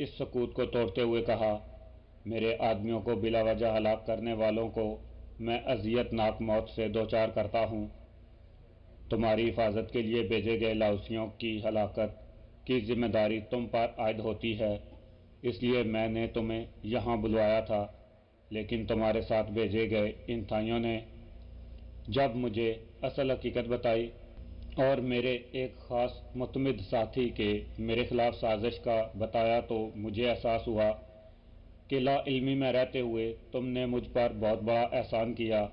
اس سکوت کو توڑتے ہوئے کہا، میرے آدمیوں کو بلا وجہ ہلاک کرنے والوں کو میں اذیت ناک موت سے دوچار کرتا ہوں۔ تمہاری حفاظت کے لیے بھیجے گئے لاؤسیوں کی ہلاکت کی ذمہ داری تم پر عائد ہوتی ہے، اس لیے میں نے تمہیں یہاں بلوایا تھا، لیکن تمہارے ساتھ بھیجے گئے ان تھائیوں نے جب مجھے اصل حقیقت بتائی اور میرے ایک خاص معتمد ساتھی کے میرے خلاف سازش کا بتایا تو مجھے احساس ہوا کہ لا علمی میں رہتے ہوئے تم نے مجھ پر بہت بڑا احسان کیا۔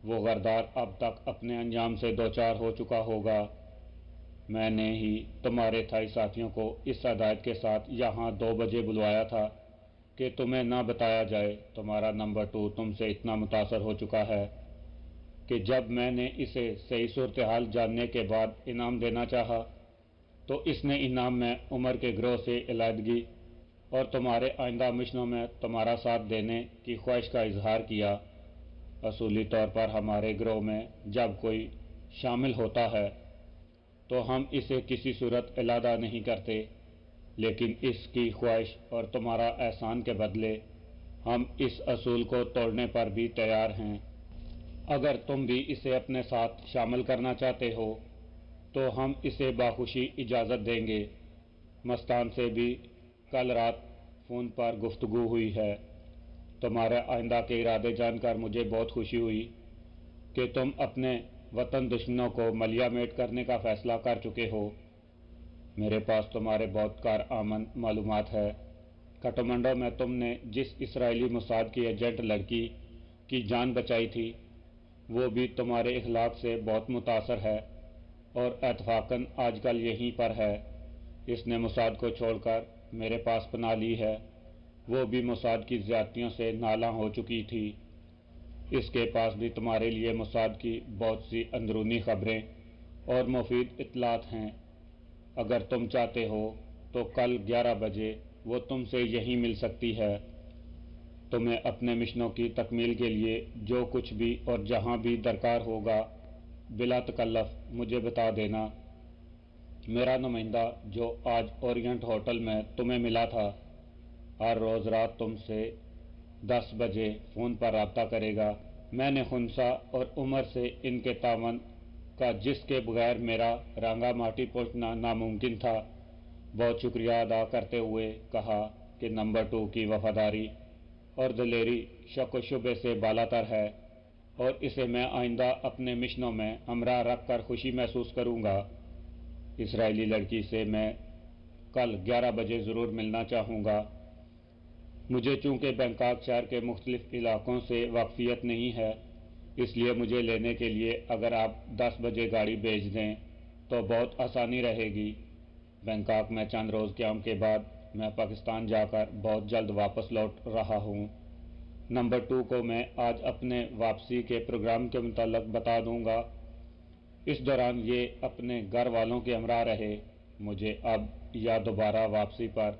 وہ غردار اب تک اپنے انجام سے دوچار ہو چکا ہوگا۔ میں نے ہی تمہارے تھائی ساتھیوں کو اس ہدایت کے ساتھ یہاں 2 بجے بلوایا تھا کہ تمہیں نہ بتایا جائے۔ تمہارا نمبر 2 تم سے اتنا متاثر ہو چکا ہے کہ جب میں نے اسے صحیح صورتحال جاننے کے بعد انعام دینا چاہا تو اس نے انعام میں عمر کے گروہ سے علیحدگی اور تمہارے آئندہ مشنوں میں تمہارا ساتھ دینے کی خواہش کا اظہار کیا۔ اصولی طور پر ہمارے گروہ میں جب کوئی شامل ہوتا ہے تو ہم اسے کسی صورت علیحدہ نہیں کرتے، لیکن اس کی خواہش اور تمہارا احسان کے بدلے ہم اس اصول کو توڑنے پر بھی تیار ہیں۔ اگر تم بھی اسے اپنے ساتھ شامل کرنا چاہتے ہو تو ہم اسے باخوشی اجازت دیں گے۔ مستان سے بھی کل رات فون پر گفتگو ہوئی ہے۔ تمہارے آئندہ کے ارادے جان کر مجھے بہت خوشی ہوئی کہ تم اپنے وطن دشمنوں کو ملیہ میٹ کرنے کا فیصلہ کر چکے ہو۔ میرے پاس تمہارے بہت کارآمد معلومات ہے۔ کٹمنڈو میں تم نے جس اسرائیلی موساد کی ایجنٹ لڑکی کی جان بچائی تھی وہ بھی تمہارے اخلاق سے بہت متاثر ہے اور اتفاقاً آج کل یہیں پر ہے۔ اس نے موساد کو چھوڑ کر میرے پاس پناہ لی ہے۔ وہ بھی موساد کی زیادتیوں سے نالاں ہو چکی تھی۔ اس کے پاس بھی تمہارے لیے موساد کی بہت سی اندرونی خبریں اور مفید اطلاعات ہیں۔ اگر تم چاہتے ہو تو کل 11 بجے وہ تم سے یہیں مل سکتی ہے۔ تمہیں اپنے مشنوں کی تکمیل کے لیے جو کچھ بھی اور جہاں بھی درکار ہوگا بلا تکلف مجھے بتا دینا۔ میرا نمائندہ جو آج اورینٹ ہوٹل میں تمہیں ملا تھا ہر روز رات تم سے 10 بجے فون پر رابطہ کرے گا۔ میں نے خنسا اور عمر سے ان کے تعاون کا جس کے بغیر میرا رانگا ماٹی پہنچنا ناممکن تھا بہت شکریہ ادا کرتے ہوئے کہا کہ نمبر 2 کی وفاداری اور دلیری شک و شبے سے بالاتر ہے اور اسے میں آئندہ اپنے مشنوں میں ہمراہ رکھ کر خوشی محسوس کروں گا۔ اسرائیلی لڑکی سے میں کل 11 بجے ضرور ملنا چاہوں گا۔ مجھے چونکہ بینکاک شہر کے مختلف علاقوں سے واقفیت نہیں ہے، اس لیے مجھے لینے کے لیے اگر آپ 10 بجے گاڑی بھیج دیں تو بہت آسانی رہے گی۔ بینکاک میں چند روز قیام کے بعد میں پاکستان جا کر بہت جلد واپس لوٹ رہا ہوں۔ نمبر 2 کو میں آج اپنے واپسی کے پروگرام کے متعلق بتا دوں گا۔ اس دوران یہ اپنے گھر والوں کے ہمراہ رہے۔ مجھے اب یا دوبارہ واپسی پر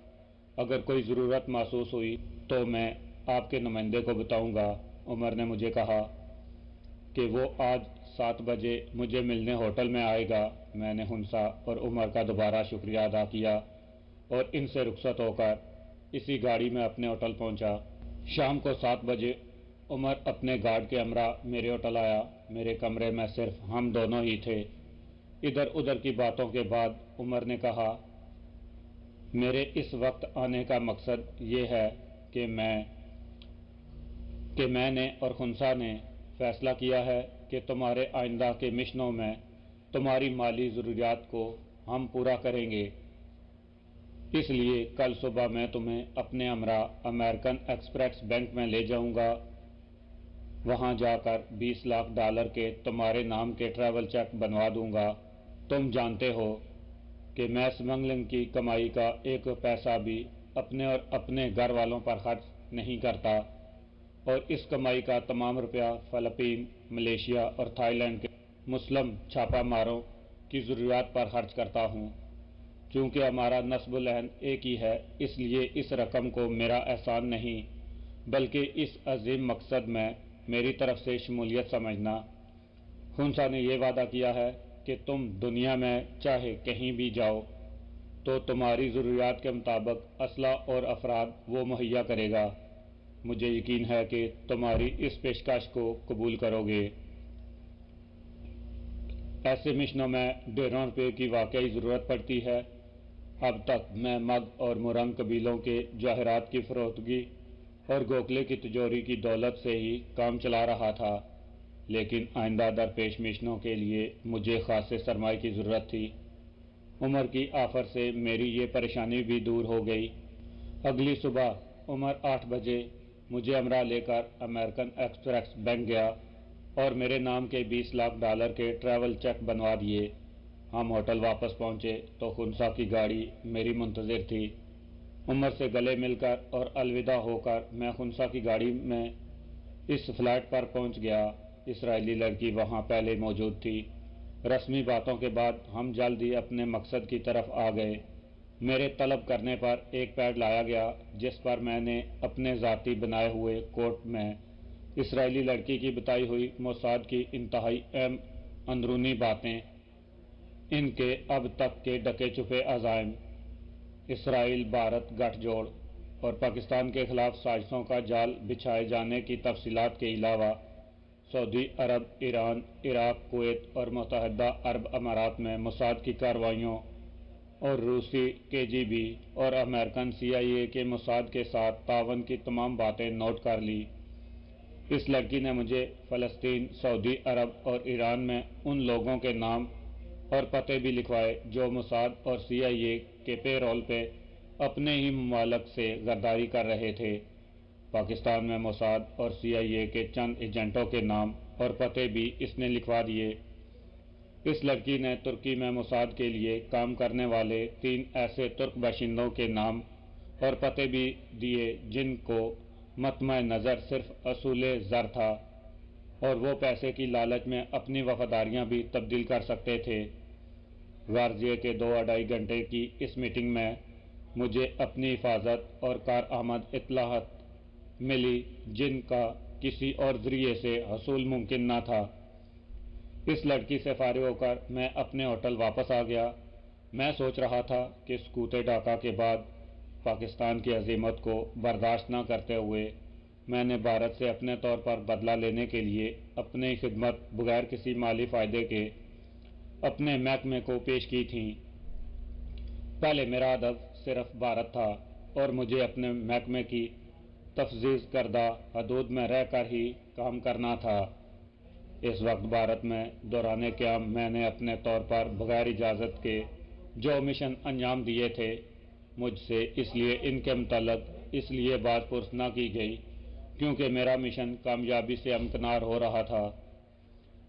اگر کوئی ضرورت محسوس ہوئی تو میں آپ کے نمائندے کو بتاؤں گا۔ عمر نے مجھے کہا کہ وہ آج 7 بجے مجھے ملنے ہوٹل میں آئے گا۔ میں نے خنسا اور عمر کا دوبارہ شکریہ ادا کیا اور ان سے رخصت ہو کر اسی گاڑی میں اپنے ہوٹل پہنچا۔ شام کو 7 بجے عمر اپنے گارڈ کے ہمراہ میرے ہوٹل آیا۔ میرے کمرے میں صرف ہم دونوں ہی تھے۔ ادھر ادھر کی باتوں کے بعد عمر نے کہا، میرے اس وقت آنے کا مقصد یہ ہے کہ میں نے اور خنسا نے فیصلہ کیا ہے کہ تمہارے آئندہ کے مشنوں میں تمہاری مالی ضروریات کو ہم پورا کریں گے۔ اس لیے کل صبح میں تمہیں اپنے ہمراہ امریکن ایکسپریس بینک میں لے جاؤں گا۔ وہاں جا کر $20 لاکھ کے تمہارے نام کے ٹریول چیک بنوا دوں گا۔ تم جانتے ہو کہ میں اسمگلنگ کی کمائی کا ایک پیسہ بھی اپنے اور اپنے گھر والوں پر خرچ نہیں کرتا اور اس کمائی کا تمام روپیہ فلپین، ملیشیا اور تھائی لینڈ کے مسلم چھاپہ ماروں کی ضروریات پر خرچ کرتا ہوں۔ چونکہ ہمارا نسب العین ایک ہی ہے اس لیے اس رقم کو میرا احسان نہیں بلکہ اس عظیم مقصد میں میری طرف سے شمولیت سمجھنا۔ خنسا نے یہ وعدہ کیا ہے کہ تم دنیا میں چاہے کہیں بھی جاؤ تو تمہاری ضروریات کے مطابق اسلحہ اور افراد وہ مہیا کرے گا۔ مجھے یقین ہے کہ تمہاری اس پیشکش کو قبول کرو گے۔ ایسے مشنوں میں ڈھیروں روپے کی واقعی ضرورت پڑتی ہے۔ اب تک میں مگ اور مرنگ قبیلوں کے جواہرات کی فروختگی اور گوکھلے کی تجوری کی دولت سے ہی کام چلا رہا تھا، لیکن آئندہ درپیش مشنوں کے لیے مجھے خاصے سرمایہ کی ضرورت تھی۔ عمر کی آفر سے میری یہ پریشانی بھی دور ہو گئی۔ اگلی صبح عمر 8 بجے مجھے ہمراہ لے کر امریکن ایکسپریس بینک گیا اور میرے نام کے $20 لاکھ کے ٹریول چیک بنوا دیے۔ ہم ہوٹل واپس پہنچے تو خنسا کی گاڑی میری منتظر تھی۔ عمر سے گلے مل کر اور الوداع ہو کر میں خنسا کی گاڑی میں اس فلائٹ پر پہنچ گیا۔ اسرائیلی لڑکی وہاں پہلے موجود تھی۔ رسمی باتوں کے بعد ہم جلد ہی اپنے مقصد کی طرف آ گئے۔ میرے طلب کرنے پر ایک پیڈ لایا گیا جس پر میں نے اپنے ذاتی بنائے ہوئے کوٹ میں اسرائیلی لڑکی کی بتائی ہوئی موساد کی انتہائی اہم اندرونی باتیں، ان کے اب تک کے ڈھکے چھپے عزائم، اسرائیل بھارت گٹھ جوڑ اور پاکستان کے خلاف سازشوں کا جال بچھائے جانے کی تفصیلات کے علاوہ سعودی عرب، ایران، عراق، کویت اور متحدہ عرب امارات میں موساد کی کارروائیوں اور روسی KGB اور امریکن CIA کے موساد کے ساتھ تعاون کی تمام باتیں نوٹ کر لی۔ اس لڑکی نے مجھے فلسطین، سعودی عرب اور ایران میں ان لوگوں کے نام اور پتے بھی لکھوائے جو موساد اور CIA کے پے رول پہ اپنے ہی ممالک سے غداری کر رہے تھے۔ پاکستان میں موساد اور CIA کے چند ایجنٹوں کے نام اور پتے بھی اس نے لکھوا دیے۔ اس لڑکی نے ترکی میں موساد کے لیے کام کرنے والے 3 ایسے ترک باشندوں کے نام اور پتے بھی دیے جن کو مطمع نظر صرف اصول زر تھا اور وہ پیسے کی لالچ میں اپنی وفاداریاں بھی تبدیل کر سکتے تھے۔ غرض یہ کہ 2-2.5 گھنٹے کی اس میٹنگ میں مجھے اپنی حفاظت اور کارآمد اطلاعات ملی جن کا کسی اور ذریعے سے حصول ممکن نہ تھا۔ اس لڑکی سے فارغ ہو کر میں اپنے ہوٹل واپس آ گیا۔ میں سوچ رہا تھا کہ سقوط ڈھاکہ کے بعد پاکستان کی ہزیمت کو برداشت نہ کرتے ہوئے میں نے بھارت سے اپنے طور پر بدلہ لینے کے لیے اپنی خدمت بغیر کسی مالی فائدے کے اپنے محکمے کو پیش کی تھی۔ پہلے میرا ہدف صرف بھارت تھا اور مجھے اپنے محکمے کی تفویض کردہ حدود میں رہ کر ہی کام کرنا تھا۔ اس وقت بھارت میں دوران قیام میں نے اپنے طور پر بغیر اجازت کے جو مشن انجام دیے تھے، مجھ سے اس لیے ان کے متعلق اس لیے بات پرس نہ کی گئی کیونکہ میرا مشن کامیابی سے امکنار ہو رہا تھا۔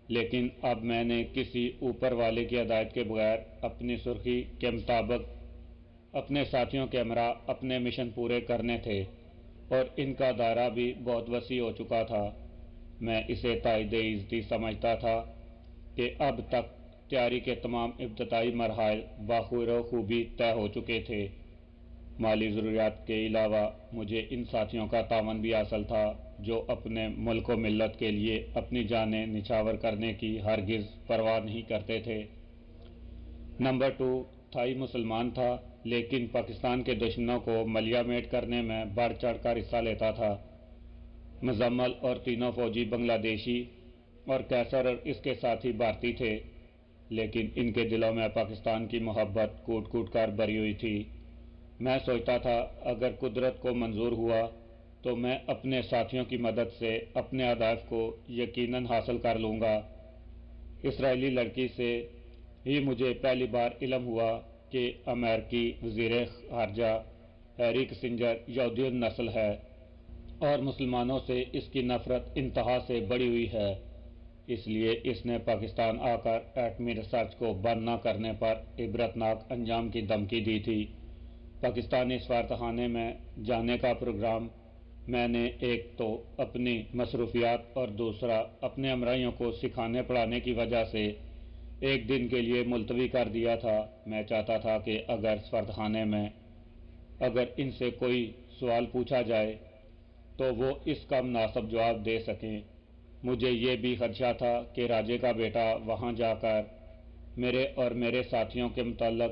لیکن اب میں نے کسی اوپر والے کی ہدایت کے بغیر اپنی سرخی کے مطابق اپنے ساتھیوں کے ہمراہ اپنے مشن پورے کرنے تھے اور ان کا دائرہ بھی بہت وسیع ہو چکا تھا۔ میں اسے تائید عزتی سمجھتا تھا کہ اب تک تیاری کے تمام ابتدائی مراحل بخیر و خوبی طے ہو چکے تھے۔ مالی ضروریات کے علاوہ مجھے ان ساتھیوں کا تعاون بھی حاصل تھا جو اپنے ملک و ملت کے لیے اپنی جانیں نچھاور کرنے کی ہرگز پرواہ نہیں کرتے تھے۔ نمبر 2 تھائی مسلمان تھا لیکن پاکستان کے دشمنوں کو ملیہ میٹ کرنے میں بڑھ چڑھ کر حصہ لیتا تھا۔ مزمل اور تینوں فوجی بنگلہ دیشی اور کیسر اور اس کے ساتھی بھارتی تھے، لیکن ان کے دلوں میں پاکستان کی محبت کوٹ کوٹ کر بھری ہوئی تھی۔ میں سوچتا تھا اگر قدرت کو منظور ہوا تو میں اپنے ساتھیوں کی مدد سے اپنے اہداف کو یقیناً حاصل کر لوں گا۔ اسرائیلی لڑکی سے ہی مجھے پہلی بار علم ہوا کہ امریکی وزیر خارجہ ہیری کسنجر یہودی النسل ہے اور مسلمانوں سے اس کی نفرت انتہا سے بڑھی ہوئی ہے۔ اس لیے اس نے پاکستان آ کر ایٹمی ریسرچ کو بند نہ کرنے پر عبرتناک انجام کی دھمکی دی تھی۔ پاکستانی سفارتخانے میں جانے کا پروگرام میں نے ایک تو اپنی مصروفیات اور دوسرا اپنے ہمراہیوں کو سکھانے پڑھانے کی وجہ سے ایک دن کے لیے ملتوی کر دیا تھا۔ میں چاہتا تھا کہ اگر سفارتخانے میں اگر ان سے کوئی سوال پوچھا جائے تو وہ اس کا مناسب جواب دے سکیں۔ مجھے یہ بھی خدشہ تھا کہ راجے کا بیٹا وہاں جا کر میرے اور میرے ساتھیوں کے متعلق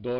2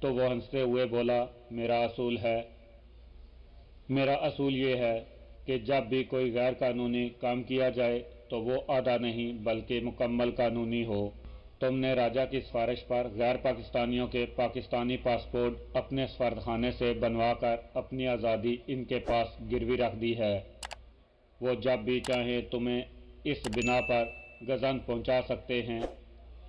تو وہ ہنستے ہوئے بولا، میرا اصول یہ ہے کہ جب بھی کوئی غیر قانونی کام کیا جائے تو وہ آدھا نہیں بلکہ مکمل قانونی ہو۔ تم نے راجا کی سفارش پر غیر پاکستانیوں کے پاکستانی پاسپورٹ اپنے سفارتخانے سے بنوا کر اپنی آزادی ان کے پاس گروی رکھ دی ہے۔ وہ جب بھی چاہیں تمہیں اس بنا پر غزن پہنچا سکتے ہیں۔